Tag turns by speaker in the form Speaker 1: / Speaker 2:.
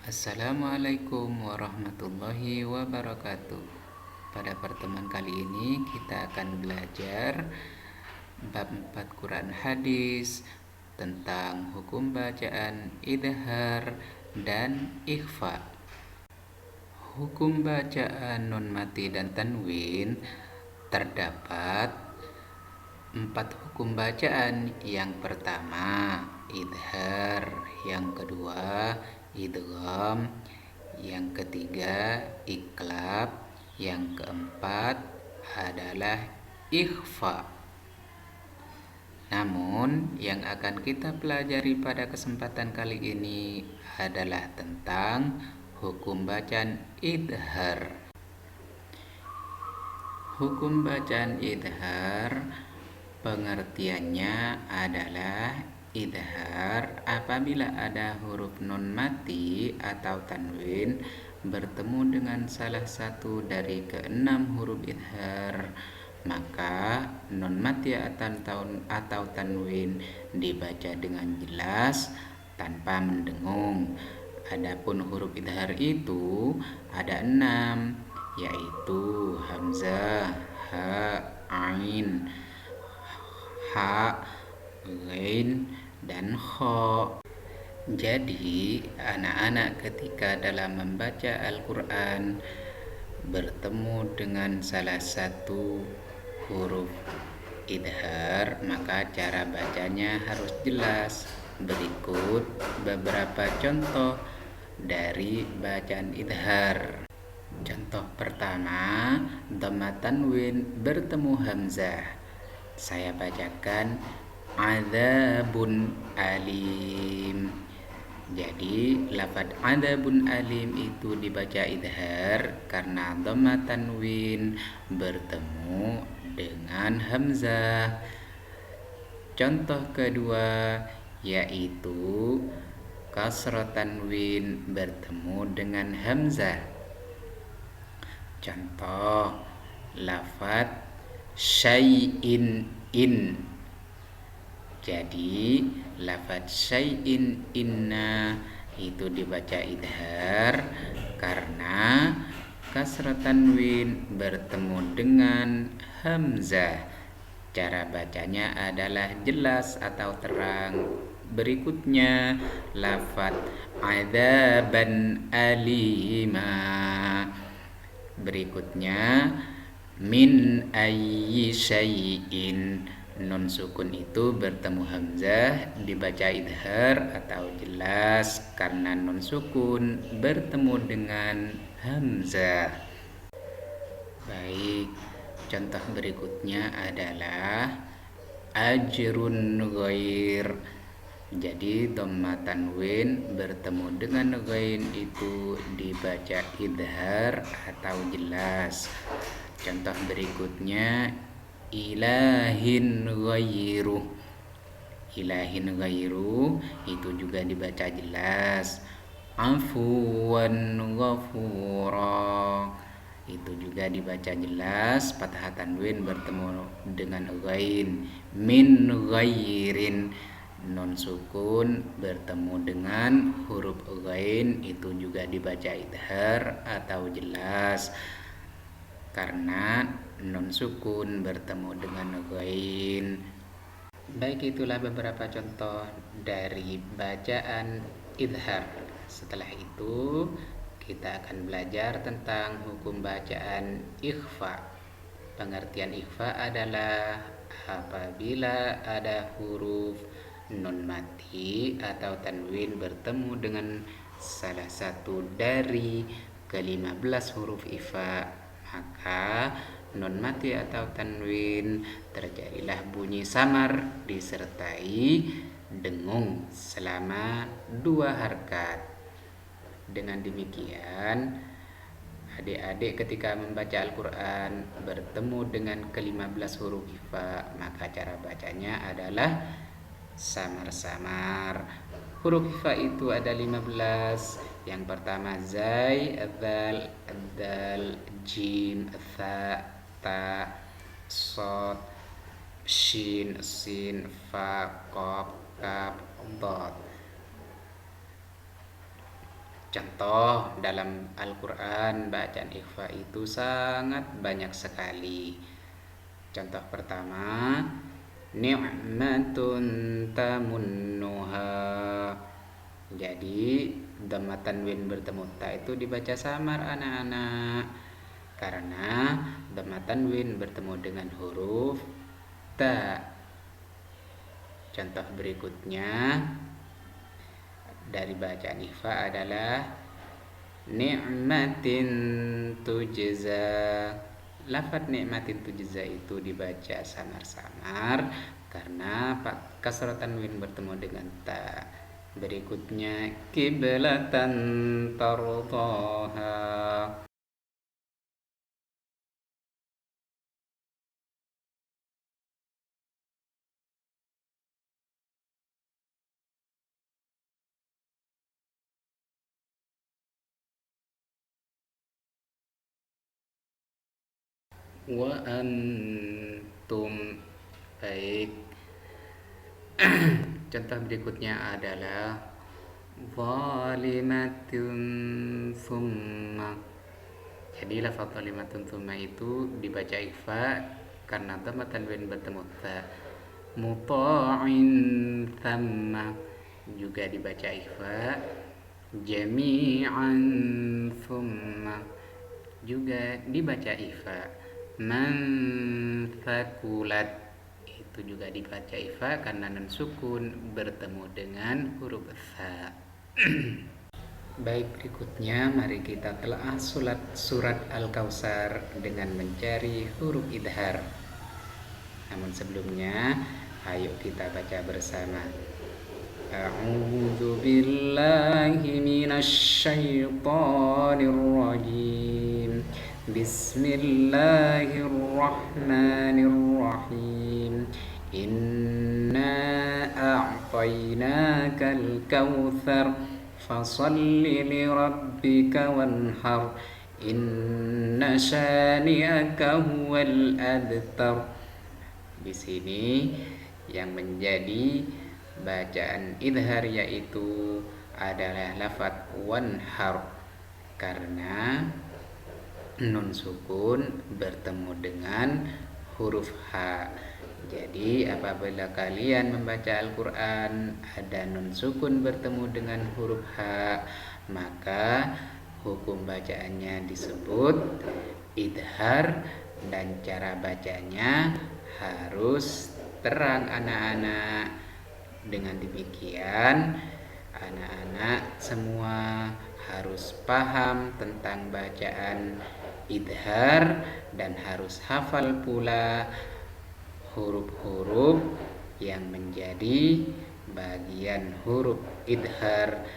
Speaker 1: Assalamualaikum warahmatullahi wabarakatuh. Pada pertemuan kali ini kita akan belajar bab 4 Quran hadis tentang hukum bacaan idhar dan ikhfa. Hukum bacaan nun mati dan tanwin terdapat 4 hukum bacaan. Yang pertama idhar, yang kedua idgham, yang ketiga iqlab, yang keempat adalah ikhfa. Namun yang akan kita pelajari pada kesempatan kali ini adalah tentang hukum bacaan idhar. Hukum bacaan idhar pengertiannya adalah idhar apabila ada huruf nun mati atau tanwin bertemu dengan salah satu dari keenam huruf idhar, maka nun mati atau tanwin dibaca dengan jelas tanpa mendengung. Adapun huruf idhar itu ada 6, yaitu hamzah, ha, ain, ha, ghain, dan kha. Jadi anak-anak ketika dalam membaca Al-Quran bertemu dengan salah satu huruf idhar, maka cara bacanya harus jelas. Berikut beberapa contoh dari bacaan idhar. Contoh pertama, dhamma tanwin bertemu hamzah. Saya bacakan adzabun alim. Jadi lafaz adzabun alim itu dibaca idhar karena dhamma tanwin bertemu dengan hamzah. Contoh kedua yaitu kasrah tanwin bertemu dengan hamzah. Contoh lafaz syai'in in. Jadi lafaz syai'in inna itu dibaca idhar karena kasrah tanwin bertemu dengan hamzah. Cara bacanya adalah jelas atau terang. Berikutnya lafaz adzaban alima. Berikutnya min ayyi syai'in. Nun sukun itu bertemu hamzah dibaca idhar atau jelas karena nun sukun bertemu dengan hamzah. Baik, contoh berikutnya adalah ajrun ghair. Jadi dhamma tanwin bertemu dengan ghain itu dibaca idhar atau jelas. Contoh berikutnya ilahin ghairu. Ilahin ghairu itu juga dibaca jelas. Afuwan ghafura itu juga dibaca jelas, fathah tanwin bertemu dengan ghain. Min ghairin, nun sukun bertemu dengan huruf ghain itu juga dibaca idhar atau jelas karena nun sukun bertemu dengan ghain. Baik, itulah beberapa contoh dari bacaan idhar. Setelah itu kita akan belajar tentang hukum bacaan ikhfa. Pengertian ikhfa adalah apabila ada huruf nun mati atau tanwin bertemu dengan salah satu dari ke-15 huruf ikhfa, maka nun mati atau tanwin terjadilah bunyi samar disertai dengung selama 2 harkat. Dengan demikian, adik-adik ketika membaca Al-Quran bertemu dengan ke-15 huruf ikhfa, maka cara bacanya adalah samar-samar. Huruf ikhfa itu ada 15. Yang pertama zai, dzal, dal, jim, tha, ta, sod, shin, sin, fa, qaf, kaf, dad. Contoh dalam Al-Quran bacaan ikhfa itu sangat banyak sekali. Contoh pertama, ni'matun tamunnuha. Jadi dhamma tanwin bertemu ta itu dibaca samar anak-anak, karena dhamma tanwin bertemu dengan huruf ta. Contoh berikutnya dari bacaan ikhfa adalah ni'matin tujza. Lafaz ni'matin tujza itu dibaca samar-samar karena kasrah tanwin bertemu dengan ta. Berikutnya kiblatan tardaha. Wa antum. Baik. Contoh berikutnya adalah zalimatun summa. Jadi lafaz zalimatun summa itu dibaca ikhfa karena dhamma tanwin bertemu ta. Muta'in thamma juga dibaca ikhfa. Jami'an summa juga dibaca ikhfa. Man thakulat itu juga dibaca ikhfa karena nun sukun bertemu dengan huruf tha. Baik, berikutnya mari kita telah surat Al-Kautsar dengan mencari huruf idhar. Namun sebelumnya, ayo kita baca bersama. A'udzu billahi minasy syaithanir rajim. Bismillahirrahmanirrahim. Inna a'tainakal kautsar fasalli lirabbika wanhar. Inna syani'aka huwal abtar. Di sini yang menjadi bacaan idhar yaitu adalah lafaz wanhar karena nun sukun bertemu dengan huruf H. Jadi apabila kalian membaca Al-Quran ada nun sukun bertemu dengan huruf H, maka hukum bacaannya disebut idhar dan cara bacanya harus terang anak-anak. Dengan demikian anak-anak semua harus paham tentang bacaan idhar dan harus hafal pula huruf-huruf yang menjadi bagian huruf idhar